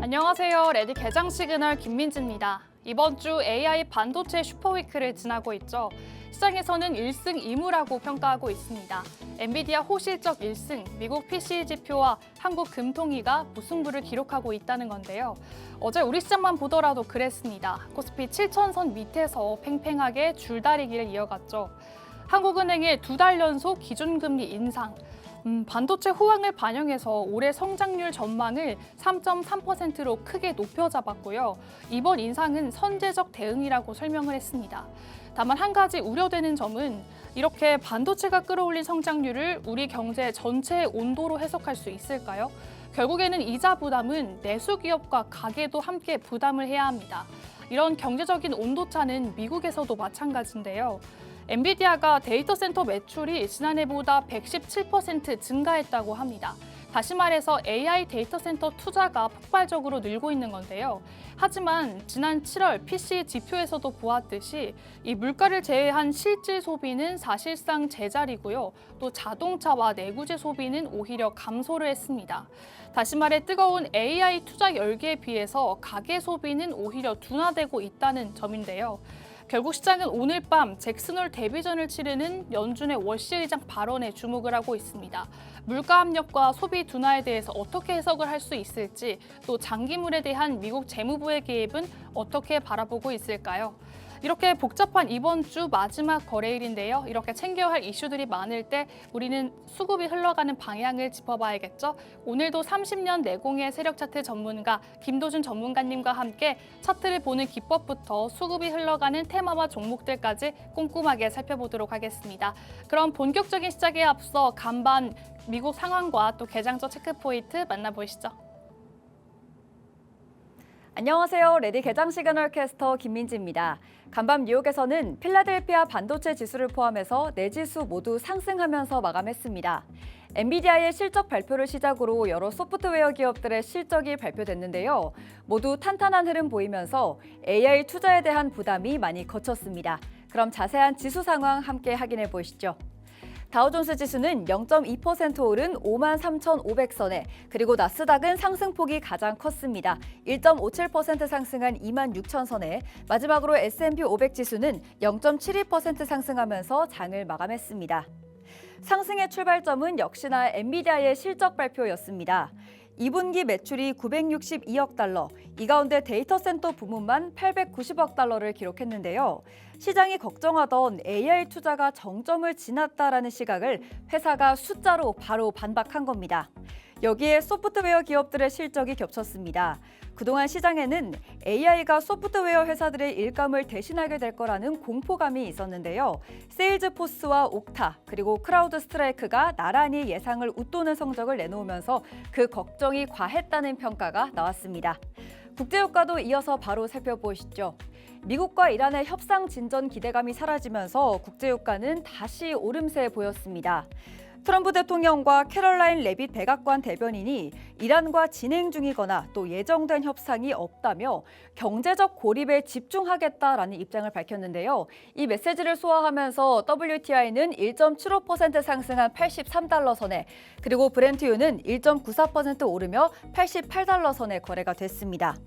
안녕하세요. 레디 개장 시그널 김민지입니다. 이번 주 AI 반도체 슈퍼위크를 지나고 있죠. 시장에서는 1승 2무라고 평가하고 있습니다. 엔비디아 호실적 1승, 미국 PC 지표와 한국 금통위가 무승부를 기록하고 있다는 건데요. 어제 우리 시장만 보더라도 그랬습니다. 코스피 7,000선 밑에서 팽팽하게 줄다리기를 이어갔죠. 한국은행의 2달 연속 기준금리 인상, 반도체 호황을 반영해서 올해 성장률 전망을 3.3%로 크게 높여 잡았고요. 이번 인상은 선제적 대응이라고 설명을 했습니다. 다만 한 가지 우려되는 점은 이렇게 반도체가 끌어올린 성장률을 우리 경제 전체의 온도로 해석할 수 있을까요? 결국에는 이자 부담은 내수 기업과 가계도 함께 부담을 해야 합니다. 이런 경제적인 온도차는 미국에서도 마찬가지인데요. 엔비디아가 데이터 센터 매출이 지난해보다 117% 증가했다고 합니다. 다시 말해서 AI 데이터 센터 투자가 폭발적으로 늘고 있는 건데요. 하지만 지난 7월 PC 지표에서도 보았듯이 이 물가를 제외한 실질 소비는 사실상 제자리고요. 또 자동차와 내구재 소비는 오히려 감소를 했습니다. 다시 말해 뜨거운 AI 투자 열기에 비해서 가계 소비는 오히려 둔화되고 있다는 점인데요. 결국 시장은 오늘 밤 잭슨홀 데뷔전을 치르는 연준의 워시 의장 발언에 주목을 하고 있습니다. 물가 압력과 소비 둔화에 대해서 어떻게 해석을 할 수 있을지, 또 장기물에 대한 미국 재무부의 개입은 어떻게 바라보고 있을까요? 이렇게 복잡한 이번 주 마지막 거래일인데요. 이렇게 챙겨야 할 이슈들이 많을 때 우리는 수급이 흘러가는 방향을 짚어봐야겠죠. 오늘도 30년 내공의 세력 차트 전문가 김도준 전문가님과 함께 차트를 보는 기법부터 수급이 흘러가는 테마와 종목들까지 꼼꼼하게 살펴보도록 하겠습니다. 그럼 본격적인 시작에 앞서 간밤 미국 상황과 또 개장적 체크포인트 만나보시죠. 안녕하세요. 레디 개장 시그널 캐스터 김민지입니다. 간밤 뉴욕에서는 필라델피아 반도체 지수를 포함해서 네 지수 모두 상승하면서 마감했습니다. 엔비디아의 실적 발표를 시작으로 여러 소프트웨어 기업들의 실적이 발표됐는데요. 모두 탄탄한 흐름 보이면서 AI 투자에 대한 부담이 많이 거쳤습니다. 그럼 자세한 지수 상황 함께 확인해 보시죠. 다우존스 지수는 0.2% 오른 53,500선에, 그리고 나스닥은 상승폭이 가장 컸습니다. 1.57% 상승한 26,000선에, 마지막으로 S&P 500 지수는 0.72% 상승하면서 장을 마감했습니다. 상승의 출발점은 역시나 엔비디아의 실적 발표였습니다. 2분기 매출이 962억 달러, 이 가운데 데이터 센터 부문만 890억 달러를 기록했는데요. 시장이 걱정하던 AI 투자가 정점을 지났다라는 시각을 회사가 숫자로 바로 반박한 겁니다. 여기에 소프트웨어 기업들의 실적이 겹쳤습니다. 그동안 시장에는 AI가 소프트웨어 회사들의 일감을 대신하게 될 거라는 공포감이 있었는데요. 세일즈포스와 옥타, 그리고 크라우드 스트라이크가 나란히 예상을 웃도는 성적을 내놓으면서 그 걱정이 과했다는 평가가 나왔습니다. 국제유가도 이어서 바로 살펴보시죠. 미국과 이란의 협상 진전 기대감이 사라지면서 국제유가는 다시 오름세 보였습니다. 트럼프 대통령과 캐럴라인 레빗 백악관 대변인이 이란과 진행 중이거나 또 예정된 협상이 없다며 경제적 고립에 집중하겠다라는 입장을 밝혔는데요. 이 메시지를 소화하면서 WTI는 1.75% 상승한 83달러 선에, 그리고 브렌트유는 1.94% 오르며 88달러 선에 거래가 됐습니다.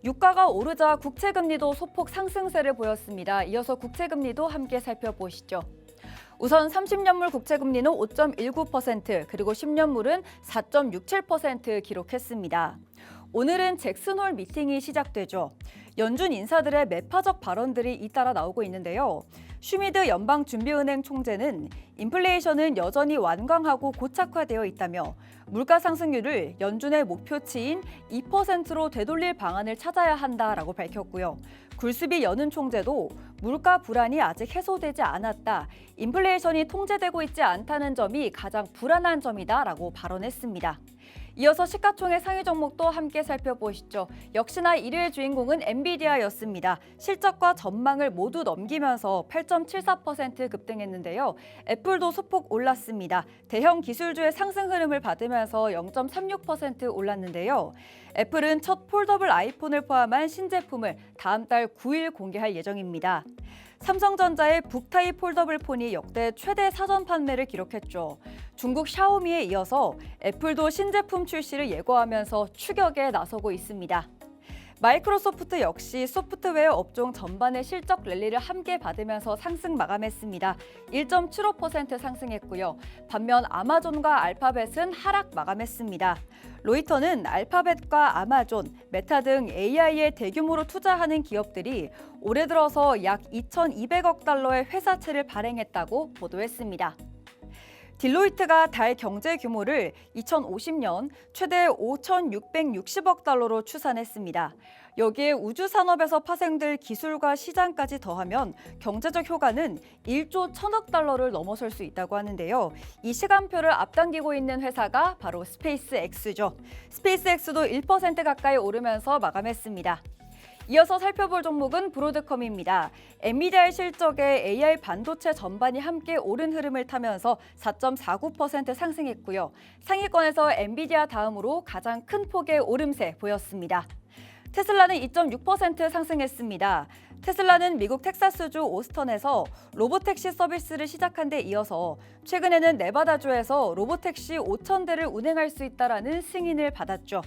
유가가 오르자 국채금리도 소폭 상승세를 보였습니다. 이어서 국채금리도 함께 살펴보시죠. 우선 30년물 국채금리는 5.19%, 그리고 10년물은 4.67% 기록했습니다. 오늘은 잭슨홀 미팅이 시작되죠. 연준 인사들의 매파적 발언들이 잇따라 나오고 있는데요. 슈미드 연방준비은행 총재는 인플레이션은 여전히 완강하고 고착화되어 있다며 물가 상승률을 연준의 목표치인 2%로 되돌릴 방안을 찾아야 한다라고 밝혔고요. 굴스비 연은 총재도 물가 불안이 아직 해소되지 않았다, 인플레이션이 통제되고 있지 않다는 점이 가장 불안한 점이다라고 발언했습니다. 이어서 시가총액 상위 종목도 함께 살펴보시죠. 역시나 1위의 주인공은 엔비디아였습니다. 실적과 전망을 모두 넘기면서 8.74% 급등했는데요. 애플도 소폭 올랐습니다. 대형 기술주의 상승 흐름을 받으면서 0.36% 올랐는데요. 애플은 첫 폴더블 아이폰을 포함한 신제품을 다음 달 9일 공개할 예정입니다. 삼성전자의 북타입 폴더블 폰이 역대 최대 사전 판매를 기록했죠. 중국 샤오미에 이어서 애플도 신제품 출시를 예고하면서 추격에 나서고 있습니다. 마이크로소프트 역시 소프트웨어 업종 전반의 실적 랠리를 함께 받으면서 상승 마감했습니다. 1.75% 상승했고요. 반면 아마존과 알파벳은 하락 마감했습니다. 로이터는 알파벳과 아마존, 메타 등 AI에 대규모로 투자하는 기업들이 올해 들어서 약 2,200억 달러의 회사채를 발행했다고 보도했습니다. 딜로이트가 달 경제 규모를 2050년 최대 5,660억 달러로 추산했습니다. 여기에 우주 산업에서 파생될 기술과 시장까지 더하면 경제적 효과는 1조 1,000억 달러를 넘어설 수 있다고 하는데요. 이 시간표를 앞당기고 있는 회사가 바로 스페이스X죠. 스페이스X도 1% 가까이 오르면서 마감했습니다. 이어서 살펴볼 종목은 브로드컴입니다. 엔비디아의 실적에 AI 반도체 전반이 함께 오른 흐름을 타면서 4.49% 상승했고요. 상위권에서 엔비디아 다음으로 가장 큰 폭의 오름세 보였습니다. 테슬라는 2.6% 상승했습니다. 테슬라는 미국 텍사스주 오스턴에서 로보택시 서비스를 시작한 데 이어서 최근에는 네바다주에서 로보택시 5,000대를 운행할 수 있다는 승인을 받았죠.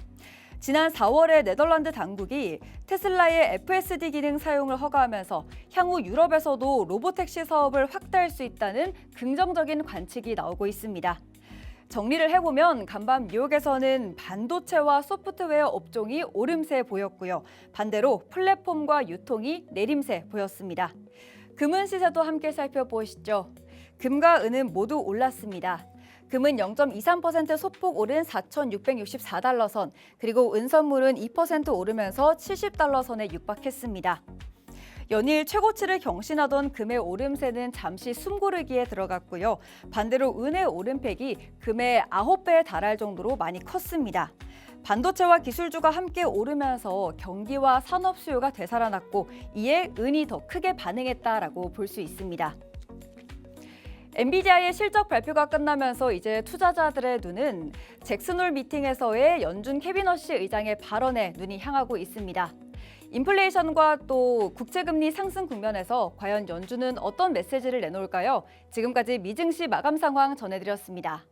지난 4월에 네덜란드 당국이 테슬라의 FSD 기능 사용을 허가하면서 향후 유럽에서도 로보택시 사업을 확대할 수 있다는 긍정적인 관측이 나오고 있습니다. 정리를 해보면 간밤 뉴욕에서는 반도체와 소프트웨어 업종이 오름세 보였고요. 반대로 플랫폼과 유통이 내림세 보였습니다. 금은 시세도 함께 살펴보시죠. 금과 은은 모두 올랐습니다. 금은 0.23% 소폭 오른 4,664달러 선, 그리고 은선물은 2% 오르면서 70달러 선에 육박했습니다. 연일 최고치를 경신하던 금의 오름세는 잠시 숨고르기에 들어갔고요. 반대로 은의 오름폭이 금의 9배에 달할 정도로 많이 컸습니다. 반도체와 기술주가 함께 오르면서 경기와 산업 수요가 되살아났고 이에 은이 더 크게 반응했다라고 볼 수 있습니다. 엔비디아의 실적 발표가 끝나면서 이제 투자자들의 눈은 잭슨홀 미팅에서의 연준 캐비너시 의장의 발언에 눈이 향하고 있습니다. 인플레이션과 또 국채금리 상승 국면에서 과연 연준은 어떤 메시지를 내놓을까요? 지금까지 미증시 마감 상황 전해드렸습니다.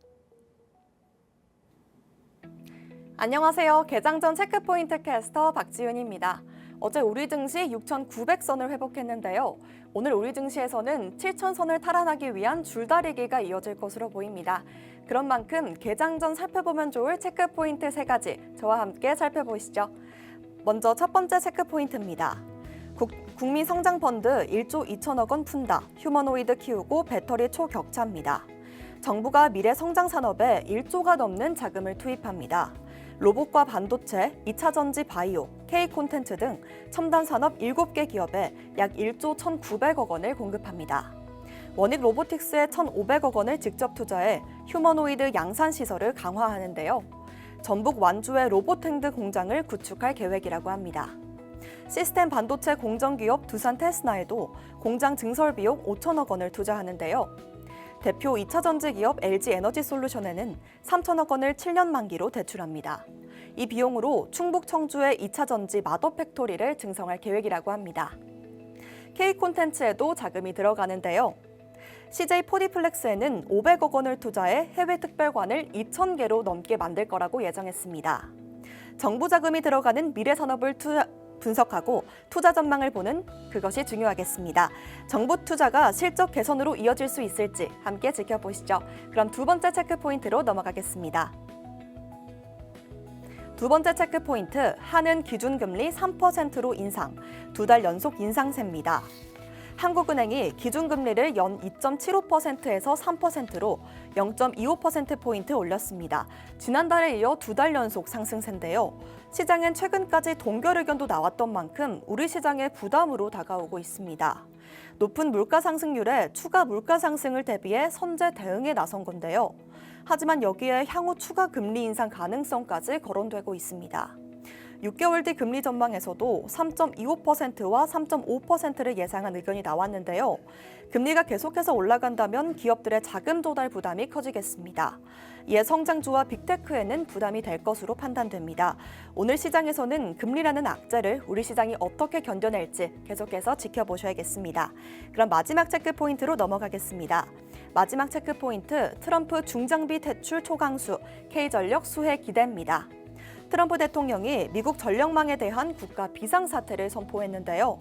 안녕하세요. 개장 전 체크포인트 캐스터 박지윤입니다. 어제 우리 증시 6,900선을 회복했는데요. 오늘 우리 증시에서는 7,000선을 탈환하기 위한 줄다리기가 이어질 것으로 보입니다. 그런 만큼 개장 전 살펴보면 좋을 체크포인트 3가지 저와 함께 살펴보시죠. 먼저 첫 번째 체크포인트입니다. 국민성장펀드 1조 2천억 원 푼다. 휴머노이드 키우고 배터리 초격차입니다. 정부가 미래 성장 산업에 1조가 넘는 자금을 투입합니다. 로봇과 반도체, 2차전지 바이오, K콘텐츠 등 첨단 산업 7개 기업에 약 1조 1,900억 원을 공급합니다. 원익 로보틱스에 1,500억 원을 직접 투자해 휴머노이드 양산 시설을 강화하는데요. 전북 완주의 로봇핸드 공장을 구축할 계획이라고 합니다. 시스템 반도체 공정기업 두산 테스나에도 공장 증설 비용 5천억 원을 투자하는데요. 대표 2차전지 기업 LG에너지솔루션에는 3천억 원을 7년 만기로 대출합니다. 이 비용으로 충북 청주의 2차전지 마더 팩토리를 증성할 계획이라고 합니다. K콘텐츠에도 자금이 들어가는데요. CJ 포디플렉스에는 500억 원을 투자해 해외 특별관을 2,000개로 넘게 만들 거라고 예정했습니다. 정부 자금이 들어가는 미래 산업을 분석하고 투자 전망을 보는 그것이 중요하겠습니다. 정부 투자가 실적 개선으로 이어질 수 있을지 함께 지켜보시죠. 그럼 두 번째 체크포인트로 넘어가겠습니다. 두 번째 체크포인트, 한은 기준금리 3%로 인상, 2달 연속 인상세입니다. 한국은행이 기준금리를 연 2.75%에서 3%로 0.25%포인트 올렸습니다. 지난달에 이어 2달 연속 상승세인데요. 시장은 최근까지 동결 의견도 나왔던 만큼 우리 시장의 부담으로 다가오고 있습니다. 높은 물가 상승률에 추가 물가 상승을 대비해 선제 대응에 나선 건데요. 하지만 여기에 향후 추가 금리 인상 가능성까지 거론되고 있습니다. 6개월 뒤 금리 전망에서도 3.25%와 3.5%를 예상한 의견이 나왔는데요. 금리가 계속해서 올라간다면 기업들의 자금 조달 부담이 커지겠습니다. 이에 성장주와 빅테크에는 부담이 될 것으로 판단됩니다. 오늘 시장에서는 금리라는 악재를 우리 시장이 어떻게 견뎌낼지 계속해서 지켜보셔야겠습니다. 그럼 마지막 체크 포인트로 넘어가겠습니다. 마지막 체크 포인트, 트럼프 중장비 퇴출 초강수, K전력 수혜 기대입니다. 트럼프 대통령이 미국 전력망에 대한 국가 비상사태를 선포했는데요.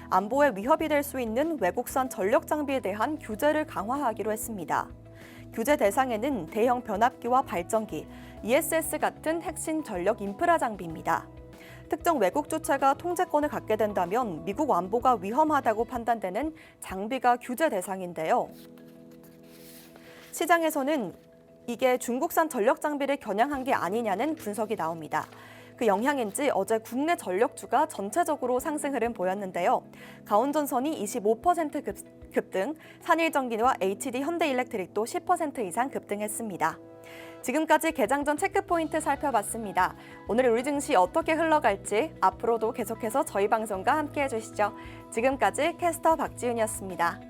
안보에 위협이 될 수 있는 외국산 전력 장비에 대한 규제를 강화하기로 했습니다. 규제 대상에는 대형 변압기와 발전기, ESS 같은 핵심 전력 인프라 장비입니다. 특정 외국 주체가 통제권을 갖게 된다면 미국 안보가 위험하다고 판단되는 장비가 규제 대상인데요. 시장에서는 이게 중국산 전력 장비를 겨냥한 게 아니냐는 분석이 나옵니다. 그 영향인지 어제 국내 전력주가 전체적으로 상승 흐름 보였는데요. 가온전선이 25% 급등, 산일전기와 HD 현대일렉트릭도 10% 이상 급등했습니다. 지금까지 개장 전 체크포인트 살펴봤습니다. 오늘 우리 증시 어떻게 흘러갈지 앞으로도 계속해서 저희 방송과 함께해 주시죠. 지금까지 캐스터 박지윤이었습니다.